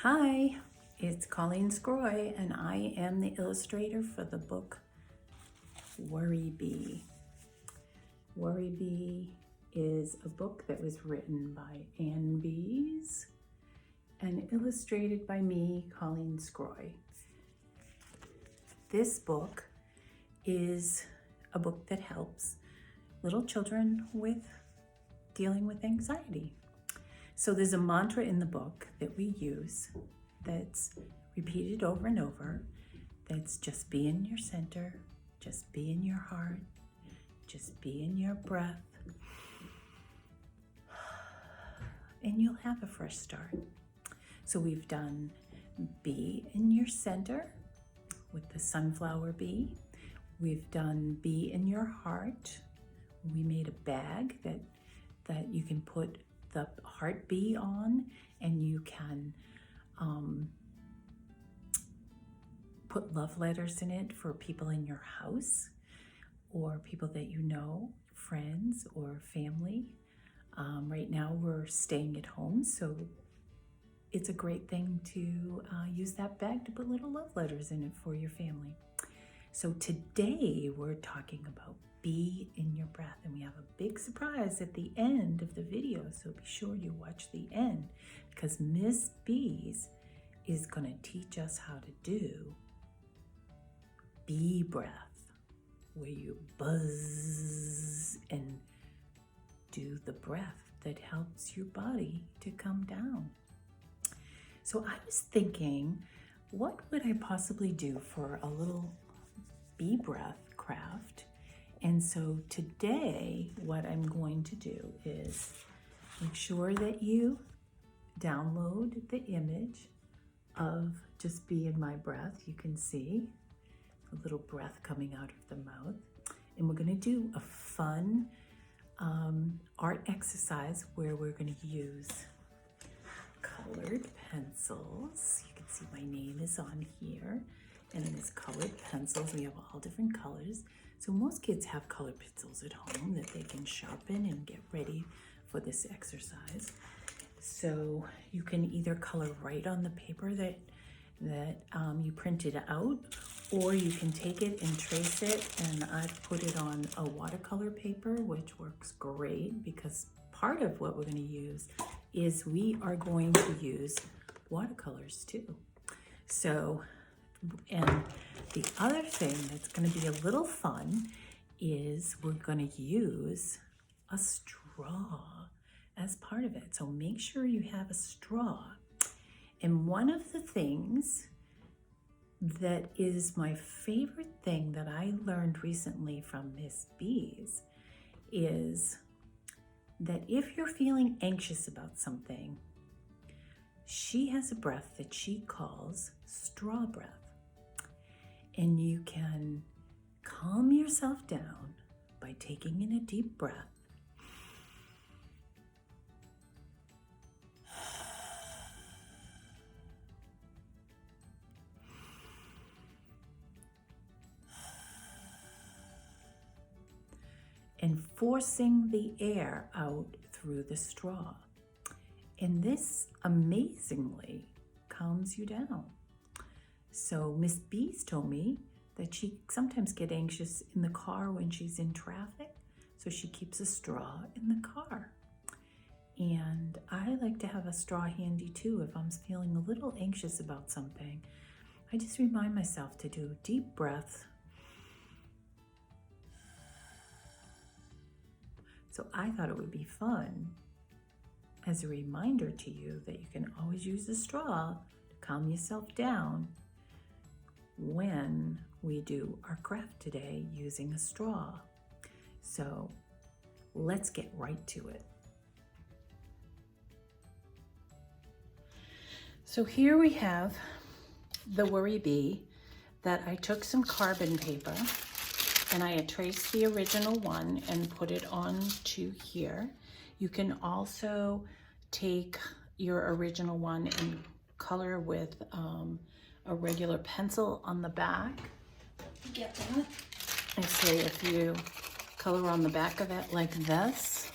Hi, it's Colleen Sgroi, and I am the illustrator for the book Worry Bee. Worry Bee is a book that was written by Ann Biese and illustrated by me, Colleen Sgroi. This book is a book that helps little children with dealing with anxiety. So there's a mantra in the book that we use that's repeated over and over. That's just be in your center, just be in your heart, just be in your breath, and you'll have a fresh start. So we've done be in your center with the sunflower bee. We've done be in your heart. We made a bag that you can put the heart bee on, and you can put love letters in it for people in your house or people that you know, friends or family. Right now we're staying at home, so it's a great thing to use that bag to put little love letters in it for your family. So today we're talking about be in your breath, and we have a big surprise at the end of the video, so be sure you watch the end because Miss Biese is going to teach us how to do bee breath, where you buzz and do the breath that helps your body to come down. So I was thinking, what would I possibly do for a little bee breath craft? And so today, what I'm going to do is make sure that you download the image of just be in my breath. You can see a little breath coming out of the mouth. And we're going to do a fun art exercise where we're going to use colored pencils. You can see my name is on here. And it's colored pencils. We have all different colors. So most kids have colored pencils at home that they can sharpen and get ready for this exercise. So you can either color right on the paper that you printed out, or you can take it and trace it. And I've put it on a watercolor paper, which works great because part of what we're going to use is we are going to use watercolors too. So, and the other thing that's going to be a little fun is we're going to use a straw as part of it. So make sure you have a straw. And one of the things that is my favorite thing that I learned recently from Miss Biese is that if you're feeling anxious about something, she has a breath that she calls straw breath. And you can calm yourself down by taking in a deep breath. And forcing the air out through the straw. And this amazingly calms you down. So Miss Biese told me that she sometimes gets anxious in the car when she's in traffic, so she keeps a straw in the car. And I like to have a straw handy too if I'm feeling a little anxious about something. I just remind myself to do deep breaths. So I thought it would be fun as a reminder to you that you can always use a straw to calm yourself down when we do our craft today using a straw. So let's get right to it. So here we have the Worry Bee that I took some carbon paper and I had traced the original one and put it onto here. You can also take your original one and color with a regular pencil on the back. Get that. I say if you color on the back of it like this,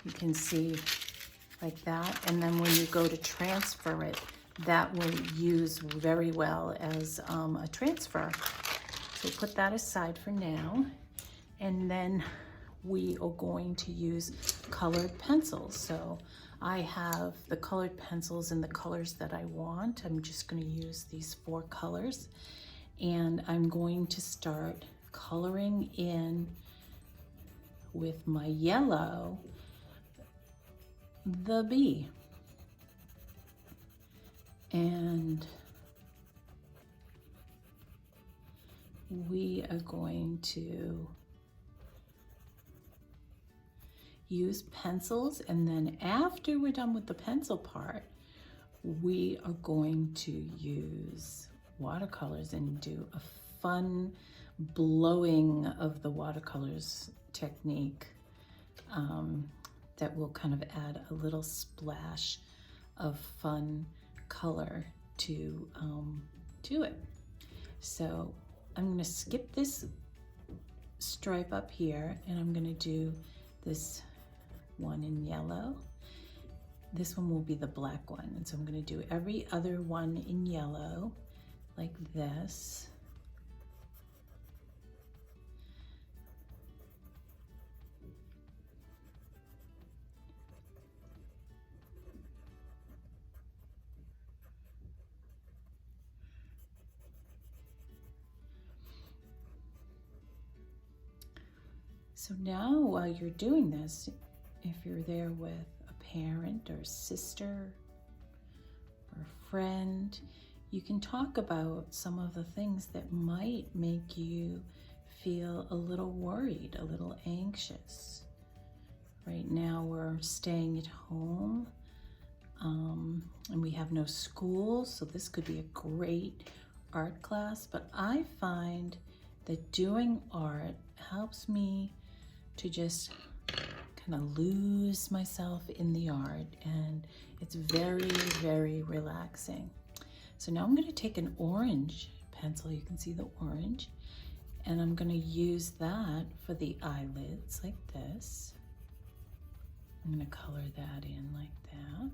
you can see like that. And then when you go to transfer it that will use very well as a transfer. So put that aside for now. And then we are going to use colored pencils. So I have the colored pencils in the colors that I want. I'm just going to use these 4 colors. And I'm going to start coloring in with my yellow the bee. And we are going to use pencils, and then after we're done with the pencil part, we are going to use watercolors and do a fun blowing of the watercolors technique that will kind of add a little splash of fun color to it. So I'm going to skip this stripe up here, and I'm going to do this one in yellow. This one will be the black one, and so I'm going to do every other one in yellow like this. So now while you're doing this, if you're there with a parent or a sister or a friend, you can talk about some of the things that might make you feel a little worried, a little anxious. Right now we're staying at home and we have no school, so this could be a great art class, but I find that doing art helps me to just kind of lose myself in the art, and it's very, very relaxing. So now I'm going to take an orange pencil, you can see the orange, and I'm going to use that for the eyelids like this. I'm going to color that in like that.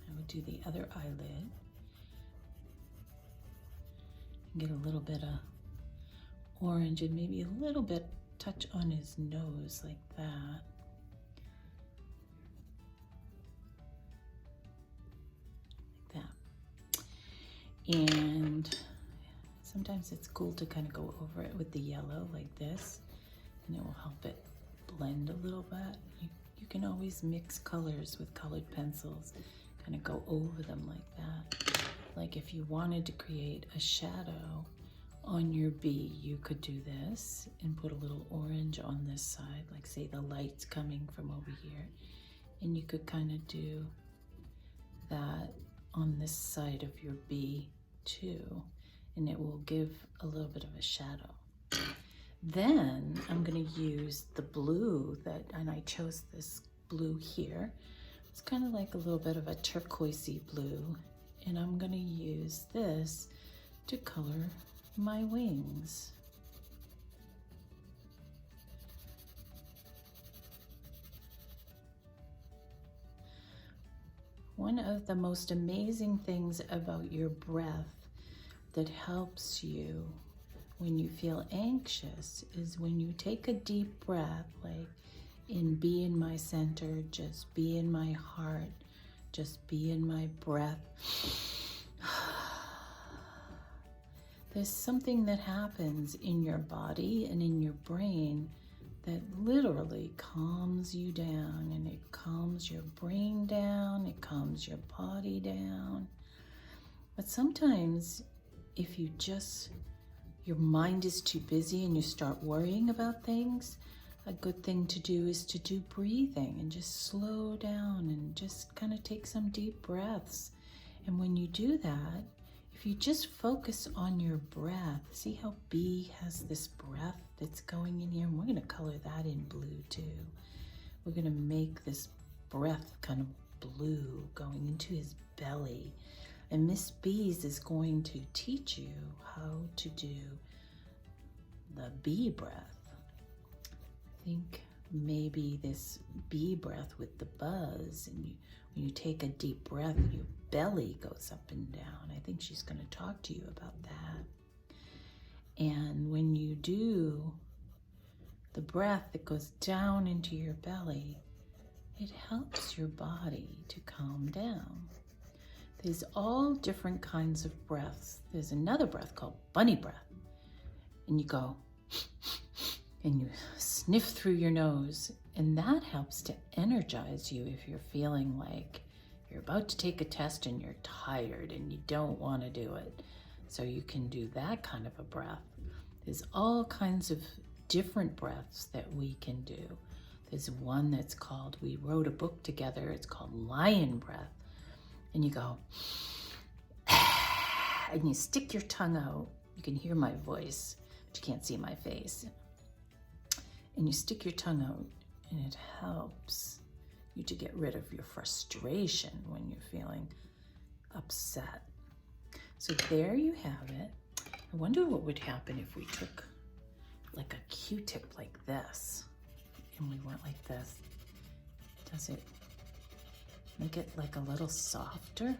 I would do the other eyelid and get a little bit of orange and maybe a little bit touch on his nose like that. Like that. And sometimes it's cool to kind of go over it with the yellow like this, and it will help it blend a little bit. You can always mix colors with colored pencils, kind of go over them like that. Like if you wanted to create a shadow on your bee, you could do this and put a little orange on this side, like say the light's coming from over here, and you could kind of do that on this side of your bee too, and it will give a little bit of a shadow. Then I'm going to use the blue and I chose this blue here. It's kind of like a little bit of a turquoisey blue, and I'm going to use this to color my wings. One of the most amazing things about your breath that helps you when you feel anxious is when you take a deep breath, like in be in my center, just be in my heart, just be in my breath. There's something that happens in your body and in your brain that literally calms you down, and it calms your brain down, it calms your body down. But sometimes if your mind is too busy and you start worrying about things, a good thing to do is to do breathing and just slow down and just kind of take some deep breaths. And when you do that, if you just focus on your breath, see how B has this breath that's going in here? And we're going to color that in blue too. We're going to make this breath kind of blue going into his belly. And Miss Biese is going to teach you how to do the bee breath. I think maybe this bee breath with the buzz, and when you take a deep breath, your belly goes up and down. I think she's going to talk to you about that. And when you do the breath that goes down into your belly, it helps your body to calm down. There's all different kinds of breaths. There's another breath called bunny breath. And you go, and you sniff through your nose, and that helps to energize you if you're feeling like you're about to take a test and you're tired and you don't want to do it. So you can do that kind of a breath. There's all kinds of different breaths that we can do. There's one that's called, we wrote a book together, it's called lion breath. And you go, and you stick your tongue out. You can hear my voice, but you can't see my face. And you stick your tongue out, and it helps you to get rid of your frustration when you're feeling upset. So there you have it. I wonder what would happen if we took like a Q-tip like this, and we went like this. Does it make it like a little softer?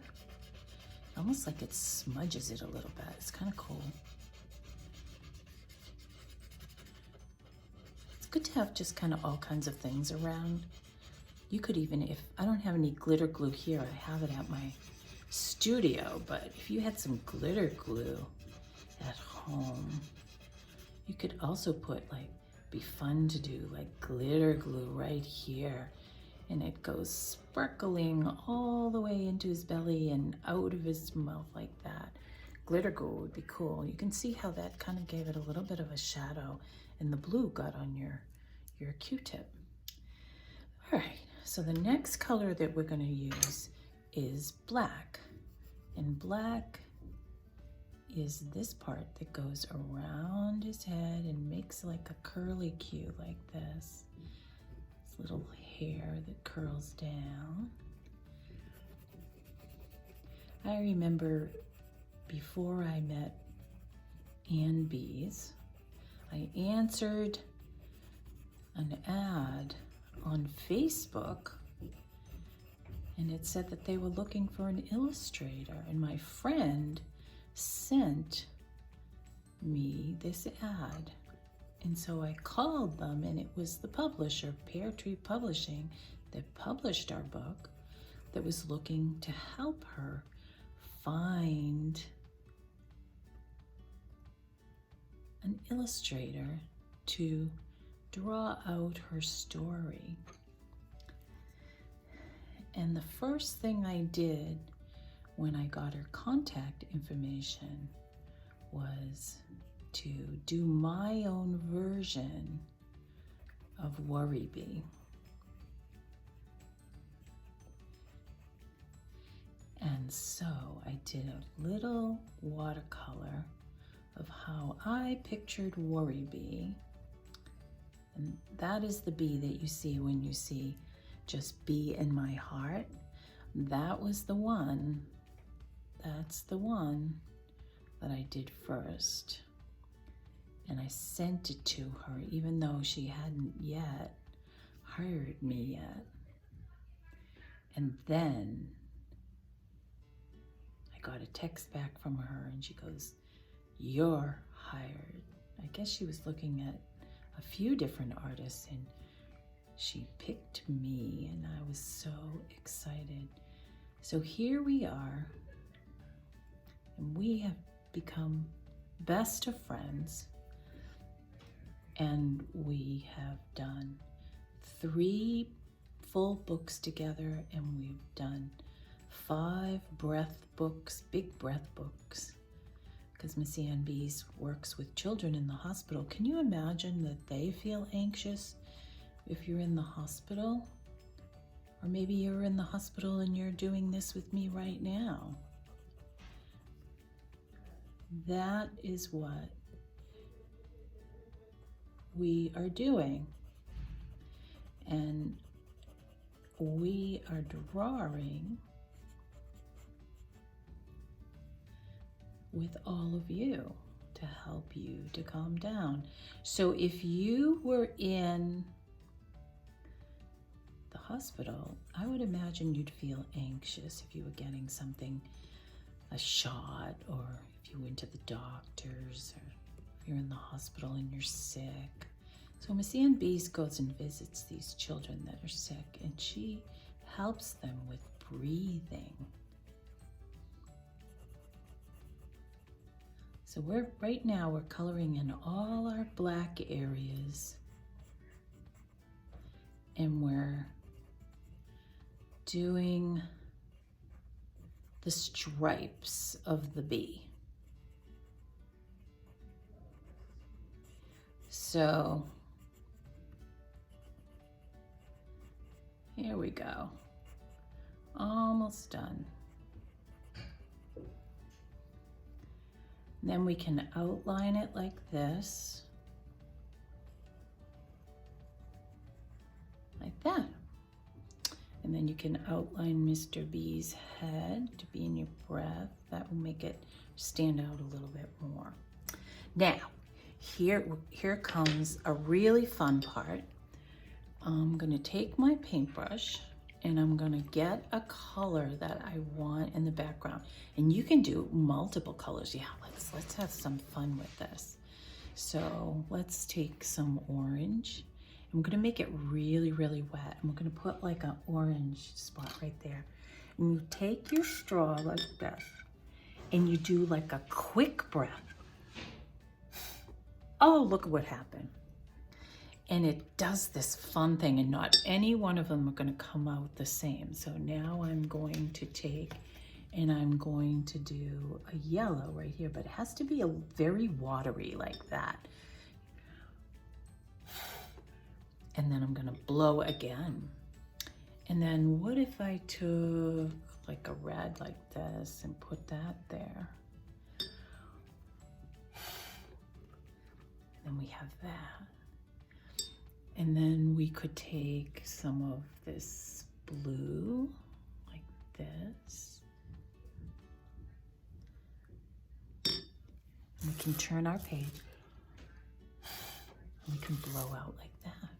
Almost like it smudges it a little bit. It's kind of cool. It's good to have just kind of all kinds of things around. You could even, if I don't have any glitter glue here, I have it at my studio, but if you had some glitter glue at home, you could also put like, be fun to do like glitter glue right here, and it goes sparkling all the way into his belly and out of his mouth like that. Glitter glue would be cool. You can see how that kind of gave it a little bit of a shadow, and the blue got on your Q-tip. All right, so the next color that we're going to use is black, and black is this part that goes around his head and makes like a curly Q like this. This little hair that curls down. I remember before I met Ann Biese, I answered an ad on Facebook, and it said that they were looking for an illustrator, and my friend sent me this ad. And so I called them, and it was the publisher, Pear Tree Publishing, that published our book, that was looking to help her find an illustrator to draw out her story. And the first thing I did when I got her contact information was to do my own version of Worry Bee. And so I did a little watercolor of how I pictured Worry Bee. And that is the bee that you see when you see just Bee in My Heart. That was the one. That's the one that I did first. And I sent it to her, even though she hadn't yet hired me yet. And then I got a text back from her, and she goes, "You're hired." I guess she was looking at a few different artists, and she picked me, and I was so excited. So here we are, and we have become best of friends, and we have done 3 full books together, and we've done 5 breath books, big breath books, because Miss Ann Biese works with children in the hospital. Can you imagine that they feel anxious if you're in the hospital? Or maybe you're in the hospital and you're doing this with me right now. That is what we are doing. And we are drawing with all of you to help you to calm down. So if you were in hospital, I would imagine you'd feel anxious if you were getting something, a shot, or if you went to the doctors, or if you're in the hospital and you're sick. So Miss Ann Biese goes and visits these children that are sick, and she helps them with breathing. So right now we're coloring in all our black areas, and we're doing the stripes of the bee. So here we go. Almost done. Then we can outline it like this. Like that. And then you can outline Mr. B's head to be in your breath. That will make it stand out a little bit more. Now, here comes a really fun part. I'm gonna take my paintbrush and I'm gonna get a color that I want in the background. And you can do multiple colors. Yeah, let's have some fun with this. So let's take some orange. I'm gonna make it really, really wet. I'm gonna put like an orange spot right there. And you take your straw like this, and you do like a quick breath. Oh, look at what happened. And it does this fun thing, and not any one of them are gonna come out the same. So now I'm going to take, and I'm going to do a yellow right here, but it has to be a very watery like that. And then I'm gonna blow again. And then what if I took like a red like this and put that there? Then we have that. And then we could take some of this blue like this. And we can turn our page. And we can blow out like that.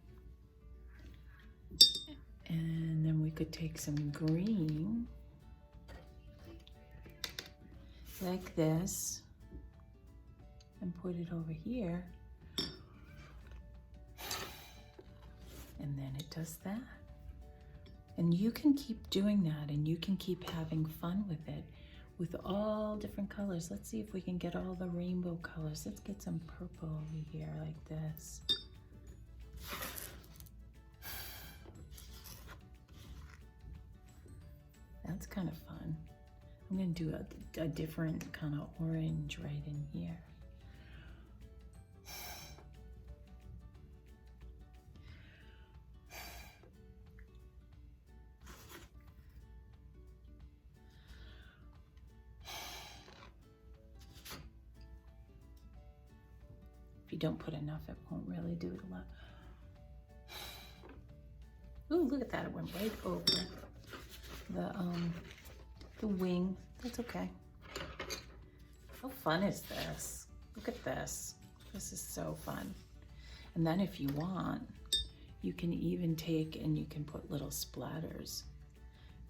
And then we could take some green like this and put it over here. And then it does that. And you can keep doing that, and you can keep having fun with it with all different colors. Let's see if we can get all the rainbow colors. Let's get some purple over here like this. That's kind of fun. I'm gonna do a different kind of orange right in here. If you don't put enough, it won't really do it a lot. Ooh, look at that, it went right over the wing. That's okay. How fun is this? Look at this. This is so fun. And then if you want, you can even take and you can put little splatters.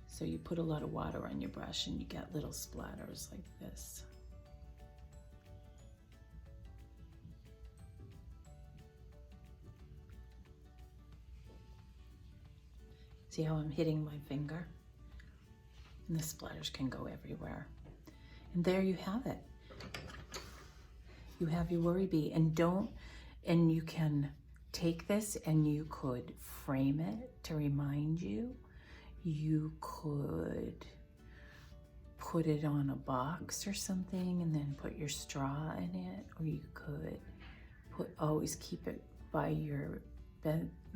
So you put a lot of water on your brush and you get little splatters like this. See how I'm hitting my finger? And the splatters can go everywhere. And there you have it. You have your worry bee. And you can take this and you could frame it to remind you. You could put it on a box or something and then put your straw in it. Or you could always keep it by your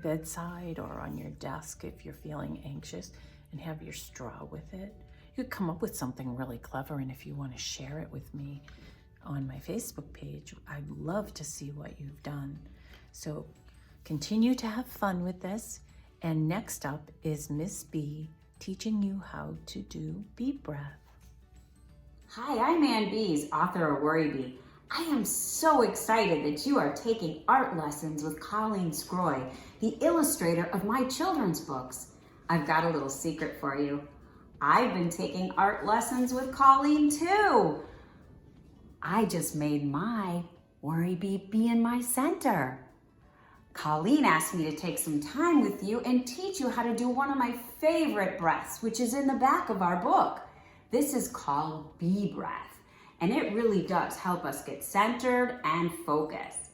bedside or on your desk if you're feeling anxious, and have your straw with it. You could come up with something really clever, and if you want to share it with me on my Facebook page, I'd love to see what you've done. So continue to have fun with this, and next up is Miss B teaching you how to do bee breath. Hi, I'm Ann Biese, author of Worry Bee. I am so excited that you are taking art lessons with Colleen Sgroi, the illustrator of my children's books. I've got a little secret for you. I've been taking art lessons with Colleen too. I just made my worry bee be in my center. Colleen asked me to take some time with you and teach you how to do one of my favorite breaths, which is in the back of our book. This is called bee breath, and it really does help us get centered and focused.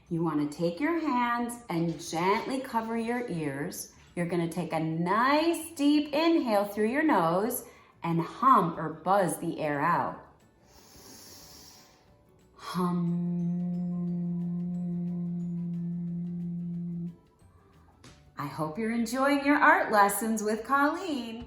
You want to take your hands and gently cover your ears. You're going to take a nice deep inhale through your nose and hum or buzz the air out. Hum. I hope you're enjoying your art lessons with Colleen.